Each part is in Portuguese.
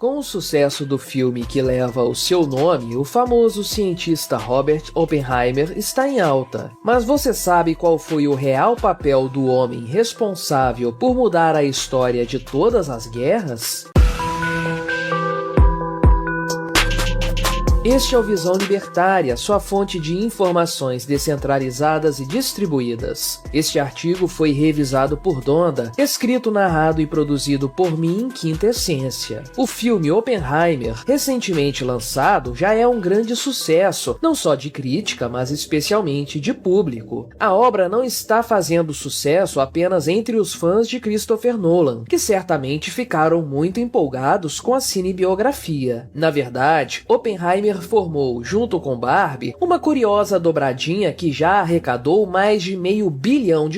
Com o sucesso do filme que leva o seu nome, o famoso cientista Robert Oppenheimer está em alta. Mas você sabe qual foi o real papel do homem responsável por mudar a história de todas as guerras? Este é o Visão Libertária, sua fonte de informações descentralizadas e distribuídas. Este artigo foi revisado por Donda, escrito, narrado e produzido por mim em quinta essência. O filme Oppenheimer, recentemente lançado, já é um grande sucesso, não só de crítica, mas especialmente de público. A obra não está fazendo sucesso apenas entre os fãs de Christopher Nolan, que certamente ficaram muito empolgados com a cinebiografia. Na verdade, Oppenheimer formou, junto com Barbie, uma curiosa dobradinha que já arrecadou mais de $500 bilhão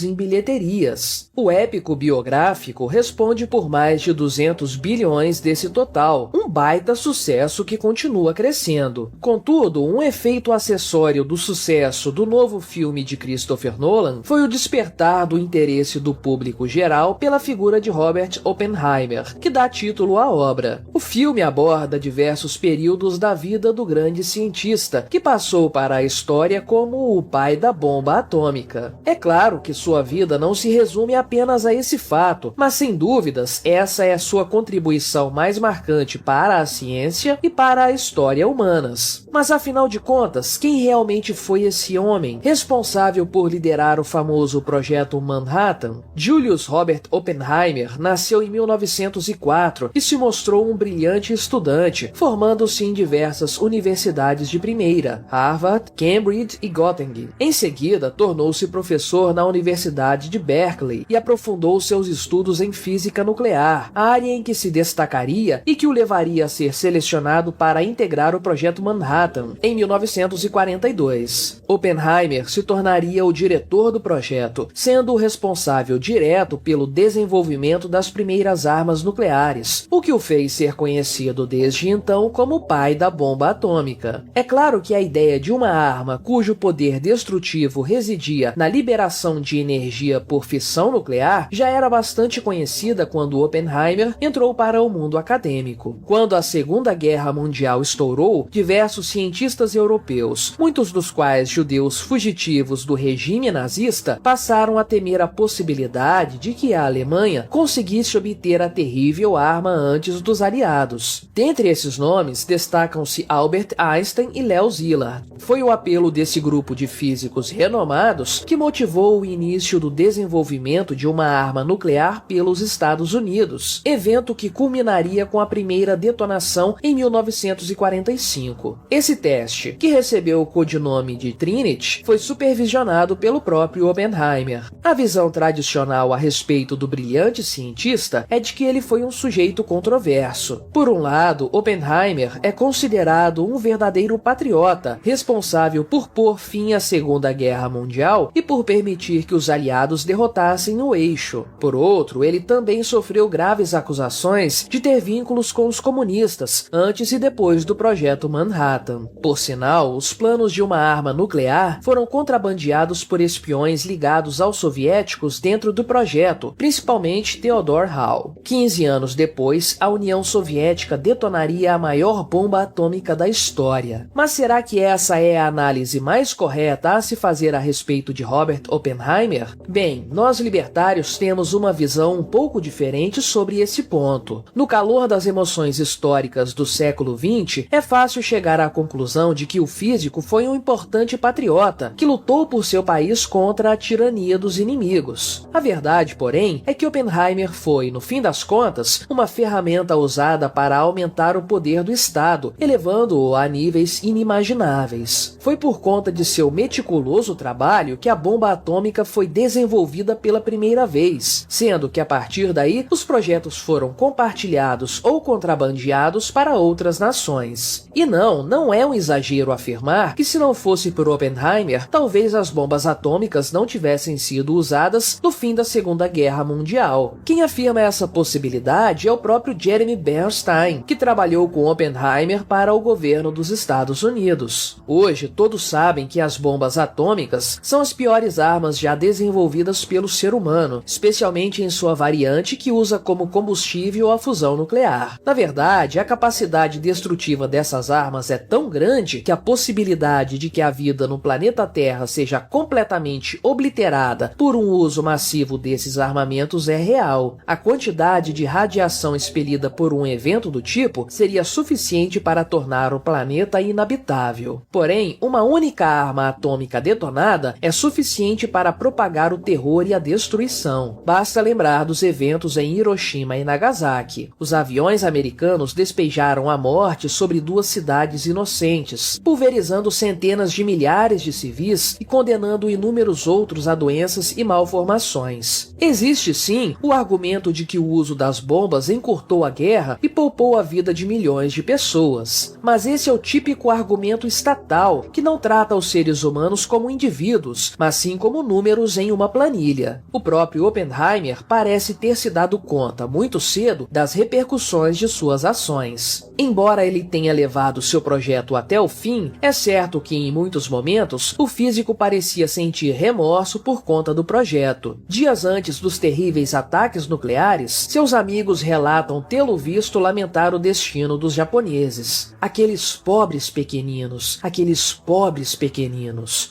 em bilheterias. O épico biográfico responde por mais de 200 bilhões desse total, um baita sucesso que continua crescendo. Contudo, um efeito acessório do sucesso do novo filme de Christopher Nolan foi o despertar do interesse do público geral pela figura de Robert Oppenheimer, que dá título à obra. O filme aborda diversos períodos da vida do grande cientista, que passou para a história como o pai da bomba atômica. É claro que sua vida não se resume apenas a esse fato, mas sem dúvidas essa é sua contribuição mais marcante para a ciência e para a história humanas. Mas afinal de contas, quem realmente foi esse homem responsável por liderar o famoso Projeto Manhattan? Julius Robert Oppenheimer nasceu em 1904 e se mostrou um brilhante estudante, formando-se em diversas universidades de primeira, Harvard, Cambridge e Göttingen. Em seguida, tornou-se professor na Universidade de Berkeley e aprofundou seus estudos em física nuclear, área em que se destacaria e que o levaria a ser selecionado para integrar o Projeto Manhattan em 1942. Oppenheimer se tornaria o diretor do projeto, sendo o responsável direto pelo desenvolvimento das primeiras armas nucleares, o que o fez ser conhecido desde então como o pai da bomba atômica. É claro que a ideia de uma arma cujo poder destrutivo residia na liberação de energia por fissão nuclear já era bastante conhecida quando Oppenheimer entrou para o mundo acadêmico. Quando a Segunda Guerra Mundial estourou, diversos cientistas europeus, muitos dos quais judeus fugitivos do regime nazista, passaram a temer a possibilidade de que a Alemanha conseguisse obter a terrível arma antes dos aliados. Dentre esses nomes, destacam-se Albert Einstein e Leo Szilard. Foi o apelo desse grupo de físicos renomados que motivou o início do desenvolvimento de uma arma nuclear pelos Estados Unidos, evento que culminaria com a primeira detonação em 1945. Esse teste, que recebeu o codinome de Trinity, foi supervisionado pelo próprio Oppenheimer. A visão tradicional a respeito do brilhante cientista é de que ele foi um sujeito controverso. Por um lado, Oppenheimer é considerado um verdadeiro patriota, responsável por pôr fim à Segunda Guerra Mundial e por permitir que os aliados derrotassem o eixo. Por outro, ele também sofreu graves acusações de ter vínculos com os comunistas, antes e depois do Projeto Manhattan. Por sinal, os planos de uma arma nuclear foram contrabandeados por espiões ligados aos soviéticos dentro do projeto, principalmente Theodor Hall. 15 anos depois, a União Soviética detonaria a maior bomba atômica da história. Mas será que essa é a análise mais correta a se fazer a respeito de Robert Oppenheimer? Bem, nós libertários temos uma visão um pouco diferente sobre esse ponto. No calor das emoções históricas do século XX, é fácil chegar à conclusão de que o físico foi um importante patriota que lutou por seu país contra a tirania dos inimigos. A verdade, porém, é que Oppenheimer foi, no fim das contas, uma ferramenta usada para aumentar o poder do Estado, elevando-o a níveis inimagináveis. Foi por conta de seu meticuloso trabalho que a bomba atômica foi desenvolvida pela primeira vez, sendo que a partir daí os projetos foram compartilhados ou contrabandeados para outras nações. E não é um exagero afirmar que se não fosse por Oppenheimer, talvez as bombas atômicas não tivessem sido usadas no fim da Segunda Guerra Mundial. Quem afirma essa possibilidade é o próprio Jeremy Bernstein, que trabalhou com Oppenheimer para o governo dos Estados Unidos. Hoje, todos sabem que as bombas atômicas são as piores armas já desenvolvidas pelo ser humano, especialmente em sua variante que usa como combustível a fusão nuclear. Na verdade, a capacidade destrutiva dessas armas é tão grande que a possibilidade de que a vida no planeta Terra seja completamente obliterada por um uso massivo desses armamentos é real. A quantidade de radiação expelida por um evento do tipo seria suficiente para tornar o planeta inabitável. Porém, uma única arma atômica detonada é suficiente para propagar o terror e a destruição. Basta lembrar dos eventos em Hiroshima e Nagasaki. Os aviões americanos despejaram a morte sobre duas cidades inocentes, pulverizando centenas de milhares de civis e condenando inúmeros outros a doenças e malformações. Existe sim o argumento de que o uso das bombas encurtou a guerra e poupou a vida de milhões de pessoas. Mas esse é o típico argumento estatal, que não trata os seres humanos como indivíduos, mas sim como números em uma planilha. O próprio Oppenheimer parece ter se dado conta muito cedo das repercussões de suas ações. Embora ele tenha levado seu projeto até o fim, é certo que em muitos momentos o físico parecia sentir remorso por conta do projeto. Dias antes dos terríveis ataques nucleares, seus amigos relatam tê-lo visto lamentar o destino dos japoneses. Aqueles pobres pequeninos,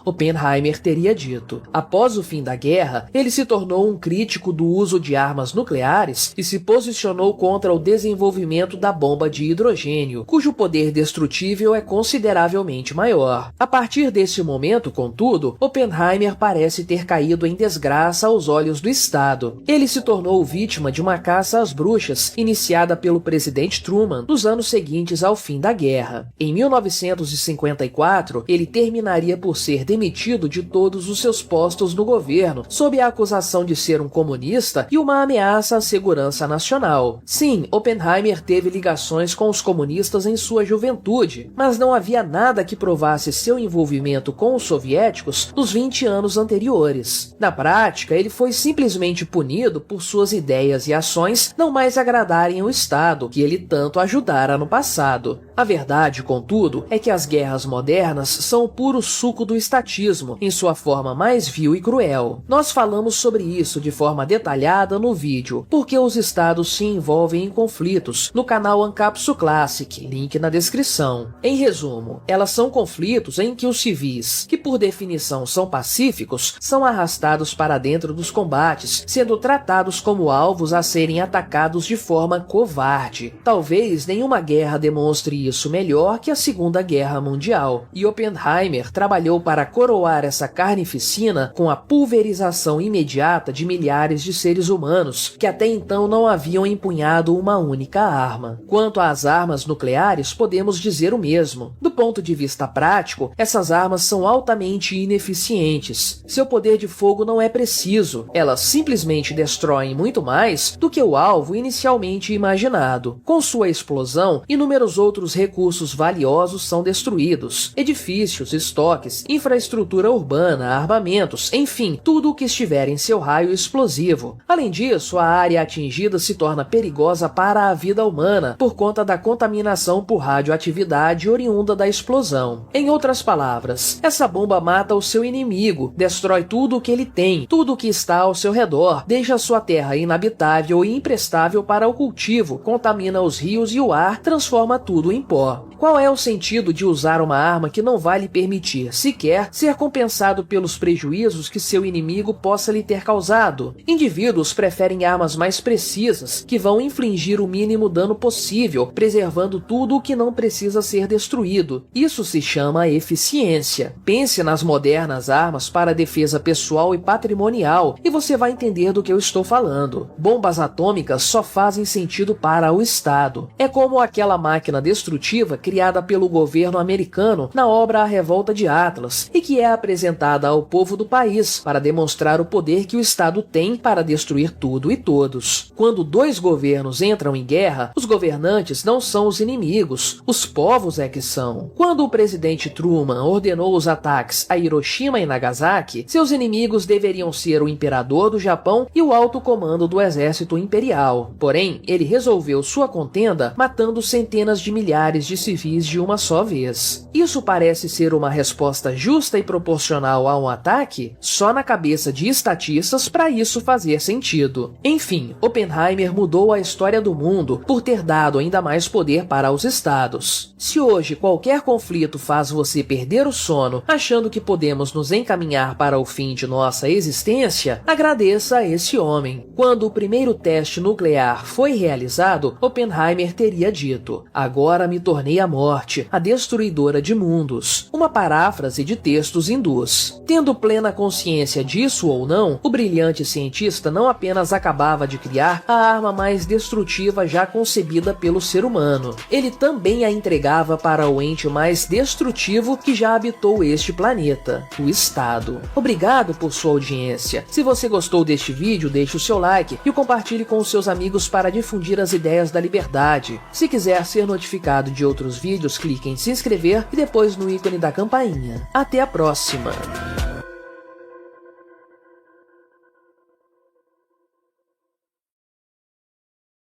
Oppenheimer teria dito. Após o fim da guerra, ele se tornou um crítico do uso de armas nucleares e se posicionou contra o desenvolvimento da bomba de hidrogênio, cujo poder destrutível é consideravelmente maior. A partir desse momento, contudo, Oppenheimer parece ter caído em desgraça aos olhos do Estado. Ele se tornou vítima de uma caça às bruxas iniciada pelo presidente Truman nos anos seguintes ao fim da guerra. Em 1954, ele terminaria por ser demitido de todos os seus postos no governo, sob a acusação de ser um comunista e uma ameaça à segurança nacional. Sim, Oppenheimer teve ligações com os comunistas em sua juventude, mas não havia nada que provasse seu envolvimento com os soviéticos nos 20 anos anteriores. Na prática, ele foi simplesmente punido por suas ideias e ações não mais agradarem o Estado, que ele tanto ajudara no passado. A verdade, contudo, é que as guerras modernas são o puro suco do estatismo, em sua forma mais vil e cruel. Nós falamos sobre isso de forma detalhada no vídeo Por que os Estados se envolvem em conflitos, no canal Ancapsu Classic, link na descrição. Em resumo, elas são conflitos em que os civis, que por definição são pacíficos, são arrastados para dentro dos combates, sendo tratados como alvos a serem atacados de forma covarde. Talvez nenhuma guerra demonstre isso melhor que a Segunda Guerra Mundial, e Oppenheimer trabalhou para coroar essa carnificina com a pulverização imediata de milhares de seres humanos que até então não haviam empunhado uma única arma. Quanto às armas nucleares, podemos dizer o mesmo. Do ponto de vista prático, essas armas são altamente ineficientes. Seu poder de fogo não é preciso, elas simplesmente destroem muito mais do que o alvo inicialmente imaginado. Com sua explosão, inúmeros outros recursos valiosos são destruídos: edifícios, estoques, infraestrutura urbana, armamentos, enfim, tudo o que estiver em seu raio explosivo. Além disso, a área atingida se torna perigosa para a vida humana por conta da contaminação por radioatividade oriunda da explosão. Em outras palavras, essa bomba mata o seu inimigo, destrói tudo o que ele tem, tudo o que está ao seu redor, deixa sua terra inabitável e imprestável para o cultivo, contamina os rios e o ar, transforma tudo em pó. Qual é o sentido de usar uma arma que não vai lhe permitir sequer ser compensado pelos prejuízos que seu inimigo possa lhe ter causado? Indivíduos preferem armas mais precisas, que vão infligir o mínimo dano possível, preservando tudo o que não precisa ser destruído. Isso se chama eficiência. Pense nas modernas armas para defesa pessoal e patrimonial, e você vai entender do que eu estou falando. Bombas atômicas só fazem sentido para o Estado. É como aquela máquina destrutiva criada pelo governo americano na obra A Revolta de Atlas, e que é apresentada ao povo do país para demonstrar o poder que o Estado tem para destruir tudo e todos. Quando dois governos entram em guerra, os governantes não são os inimigos, os povos é que são. Quando o presidente Truman ordenou os ataques a Hiroshima e Nagasaki, seus inimigos deveriam ser o imperador do Japão e o alto comando do exército imperial. Porém, ele resolveu sua contenda matando centenas de milhares de civis perfis de uma só vez. Isso parece ser uma resposta justa e proporcional a um ataque? Só na cabeça de estatistas para isso fazer sentido. Enfim, Oppenheimer mudou a história do mundo por ter dado ainda mais poder para os estados. Se hoje qualquer conflito faz você perder o sono achando que podemos nos encaminhar para o fim de nossa existência, agradeça a esse homem. Quando o primeiro teste nuclear foi realizado, Oppenheimer teria dito: "Agora me tornei a morte, a destruidora de mundos", uma paráfrase de textos hindus. Tendo plena consciência disso ou não, o brilhante cientista não apenas acabava de criar a arma mais destrutiva já concebida pelo ser humano, ele também a entregava para o ente mais destrutivo que já habitou este planeta, o Estado. Obrigado por sua audiência. Se você gostou deste vídeo, deixe o seu like e o compartilhe com os seus amigos para difundir as ideias da liberdade. Se quiser ser notificado de outros vídeos, clique em se inscrever e depois no ícone da campainha. Até a próxima!